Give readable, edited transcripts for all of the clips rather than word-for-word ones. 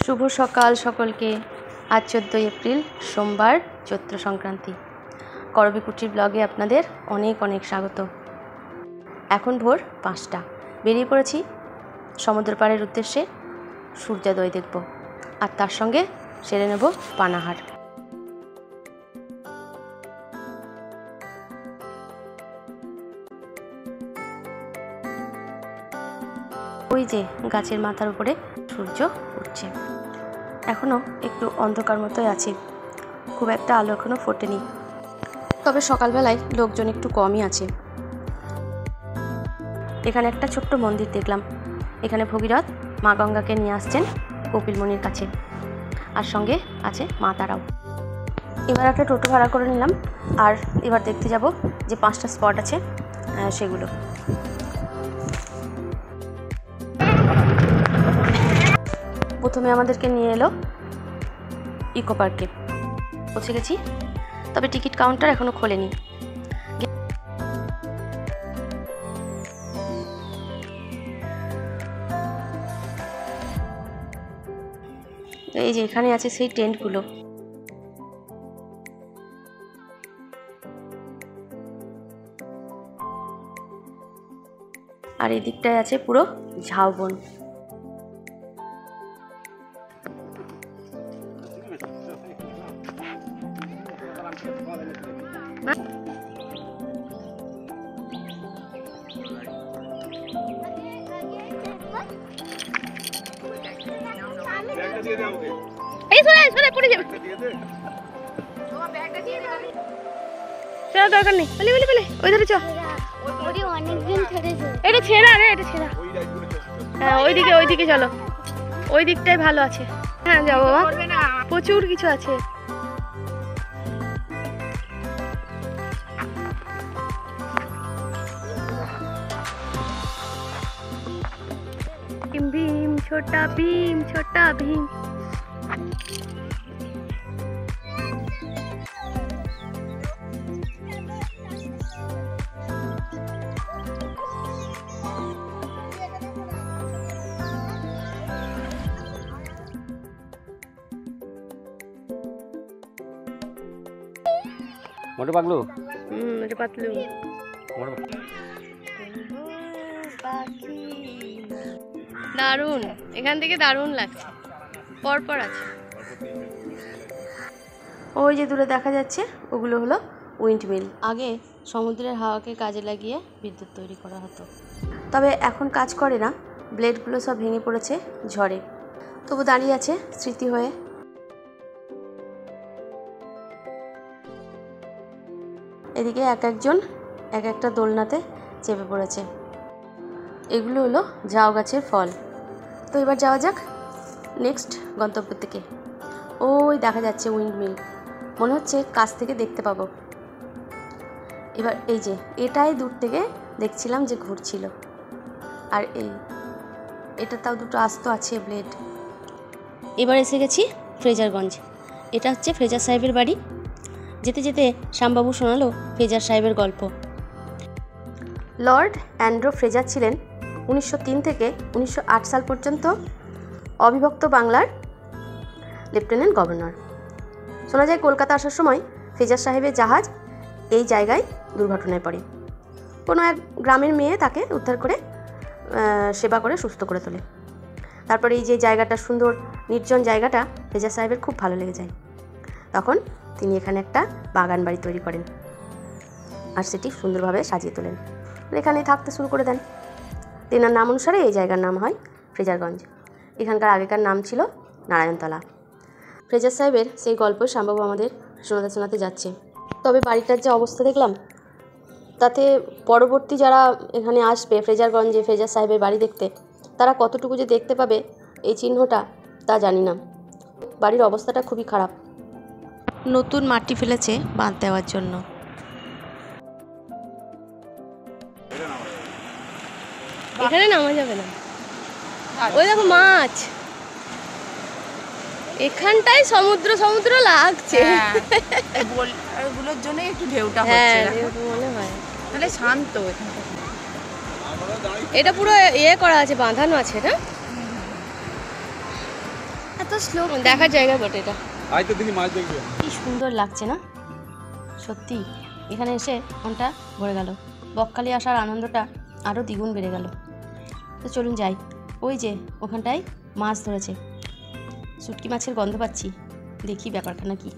শুভ সকাল সকলকে। আজ 14 এপ্রিল সোমবার, চৈত্র সংক্রান্তি। করবী কুটির ব্লগে আপনাদের অনেক অনেক স্বাগত। এখন ভোর 5টা, বেরিয়ে পড়েছি সমুদ্র পাড়ের উদ্দেশ্যে। সূর্যোদয় দেখব আর তার সঙ্গে সেরে নেব পানাহার। ওই যে গাছের মাথার উপরে সূর্য উঠছে। এখনও একটু অন্ধকার মতোই আছে, খুব একটা আলো এখনও ফোটেনি, তবে সকালবেলায় লোকজন একটু কমই আছে। এখানে একটা ছোট্ট মন্দির দেখলাম। এখানে ভগীরথ মা গঙ্গাকে নিয়ে আসছেন কপিলমুনির কাছে, আর সঙ্গে আছে মা তারাও। এবার একটা টোটো ভাড়া করে নিলাম, আর এবার দেখতে যাব যে 5টা স্পট আছে সেগুলো। প্রথমে আমাদেরকে নিয়ে এলো ইকো পার্কে। পৌঁছে গেছি, তবে টিকিট কাউন্টার এখনো খোলেনি। এই যে এখানে আছে সেই টেন্টগুলো। আর এই দিকটায় আছে পুরো ঝাউবন। দরকার নেই, ওই ধরে এটা ছেঁড়া রে, এটা ছেঁড়া। হ্যাঁ ওইদিকে চলো, ওই দিকটাই ভালো আছে। হ্যাঁ যাবো, প্রচুর কিছু আছে। ভীম ছোটা ভীম, ছোটা ভীম। মোটে পাগলু, মোটে পাতলু। দারুণ, এখান থেকে দারুণ লাগছে, পরপর আছে। ওই যে দূরে দেখা যাচ্ছে ওগুলো হলো উইন্ড মিল। আগে সমুদ্রের হাওয়াকে কাজে লাগিয়ে বিদ্যুৎ তৈরি করা হতো, তবে এখন কাজ করে না। ব্লেডগুলো সব ভেঙে পড়েছে ঝড়ে, তবু দাঁড়িয়ে আছে স্মৃতি হয়ে। এদিকে এক একজন এক একটা দোলনাতে চেপে পড়েছে। এগুলো হলো ঝাউ গাছের ফল। তো এবার যাওয়া যাক নেক্সট গন্তব্যের থেকে। ওই দেখা যাচ্ছে উইন্ড মিল, মনে হচ্ছে কাছ থেকে দেখতে পাবো। এবার এই যে এটাই দূর থেকে দেখছিলাম যে ঘুরছিল, আর এটা তাও দুটো আস্ত আছে ব্লেড। এবার এসে গেছি ফ্রেজারগঞ্জ। এটা হচ্ছে ফ্রেজার সাহেবের বাড়ি। যেতে যেতে শ্যামবাবু শোনালো ফ্রেজার সাহেবের গল্প। লর্ড অ্যান্ড্রু ফ্রেজার ছিলেন 1903 থেকে 1908 সাল পর্যন্ত অবিভক্ত বাংলার লেফটেন্যান্ট গভর্নর। শোনা যায় কলকাতা আসার সময় ফ্রেজার সাহেবের জাহাজ এই জায়গায় দুর্ঘটনায় পড়ে। কোনো এক গ্রামের মেয়ে তাকে উদ্ধার করে সেবা করে সুস্থ করে তোলে। তারপরে এই যে জায়গাটা, সুন্দর নির্জন জায়গাটা ফ্রেজার সাহেবের খুব ভালো লেগে যায়। তখন তিনি এখানে একটা বাগান বাড়ি তৈরি করেন, আর সেটি সুন্দরভাবে সাজিয়ে তোলেন। এখানেই থাকতে শুরু করে দেন। তেনার নাম অনুসারে এই জায়গার নাম হয় ফ্রেজারগঞ্জ। এখানকার আগেকার নাম ছিল নারায়ণতলা। ফ্রেজার সাহেবের সেই গল্প শ্যামবাবু আমাদের শোনাতে যাচ্ছে। তবে বাড়িটার যে অবস্থা দেখলাম, তাতে পরবর্তী যারা এখানে আসবে ফ্রেজারগঞ্জে ফ্রেজার সাহেবের বাড়ি দেখতে, তারা কতটুকু যে দেখতে পাবে এই চিহ্নটা তা জানি না। বাড়ির অবস্থাটা খুবই খারাপ। নতুন মাটি ফেলেছে বাঁধ দেওয়ার জন্য। এখানে নামা যাবে না। ওই দেখো মাছ, এখানটাই সমুদ্র সমুদ্র লাগছে। ওগুলোর জন্য একটু ঢেউটা হচ্ছে মনে হয়, তাহলে শান্ত। এটা পুরো করা আছে, বাঁধানো আছে না। তো স্লো দেখার জায়গা বটে এটা। আজ তো দিনই মাছ দেখবে। কি সুন্দর লাগছে না সত্যি, এখানে এসে মনটা ভরে গেল। বকখালি আসার আনন্দটা আরও দ্বিগুণ বেড়ে গেল। তো চলুন যাই, ওই যে ওখানটায় মাছ ধরেছে, শুটকি মাছের গন্ধ পাচ্ছি, দেখি ব্যাপারখানা কি।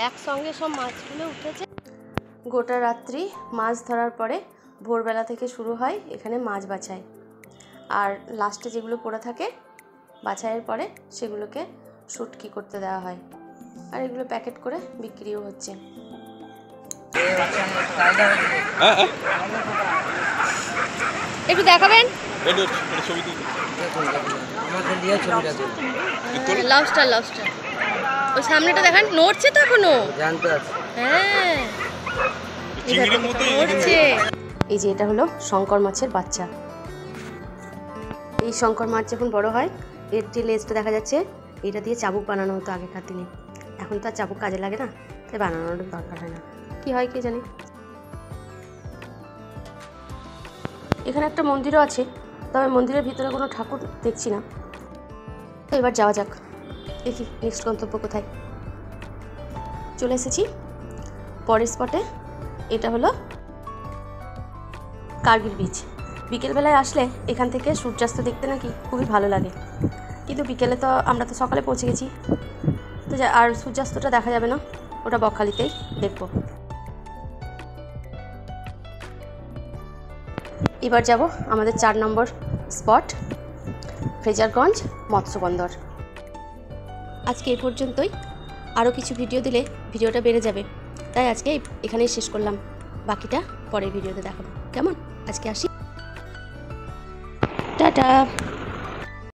একসঙ্গে সব মাছগুলো উঠেছে। গোটা রাত্রি মাছ ধরার পরে ভোরবেলা থেকে শুরু হয় এখানে মাছ বাছাই, আর লাস্টে যেগুলো পড়ে থাকে বাছাইয়ের পরে সেগুলোকে শুটকি করতে দেওয়া হয়, আর এগুলো প্যাকেট করে বিক্রিও হচ্ছে। একটু দেখাবেন লাউস্টার, লাউস্টার ওই সামনেটা দেখান, নড়ছে তো এখনো। হ্যাঁ নড়ছে। এই যে এটা হলো শঙ্কর মাছের বাচ্চা। এই শঙ্কর মাছ যখন বড় হয় এর যে লেজটা দেখা যাচ্ছে, এটা দিয়ে চাবুক বানানো হতো আগেকার দিনে। এখন তো আর চাবুক কাজে লাগে না, তাই বানানোর দরকার হয় না। কি হয় কে জানে। এখানে একটা মন্দিরও আছে, তবে মন্দিরের ভিতরে কোনো ঠাকুর দেখছি না। তো এবার যাওয়া যাক, দেখি নেক্সট গন্তব্য কোথায়। চলে এসেছি পরের স্পটে। এটা হলো কার্গিল বিচ। বিকেলবেলায় আসলে এখান থেকে সূর্যাস্ত দেখতে নাকি খুবই ভালো লাগে, কিন্তু বিকেলে তো আমরা তো সকালে পৌঁছে গেছি, তো আর সূর্যাস্তটা দেখা যাবে না, ওটা বকখালিতেই দেখব। এবার যাব আমাদের 4 নম্বর স্পট ফ্রেজারগঞ্জ মৎস্য বন্দর। আজকে এই পর্যন্তই, আরও কিছু ভিডিও দিলে ভিডিওটা বেড়ে যাবে, তাই আজকে এখানেই শেষ করলাম। বাকিটা পরের ভিডিওতে দেখাবো, কেমন? আজকে আসি, টাটা।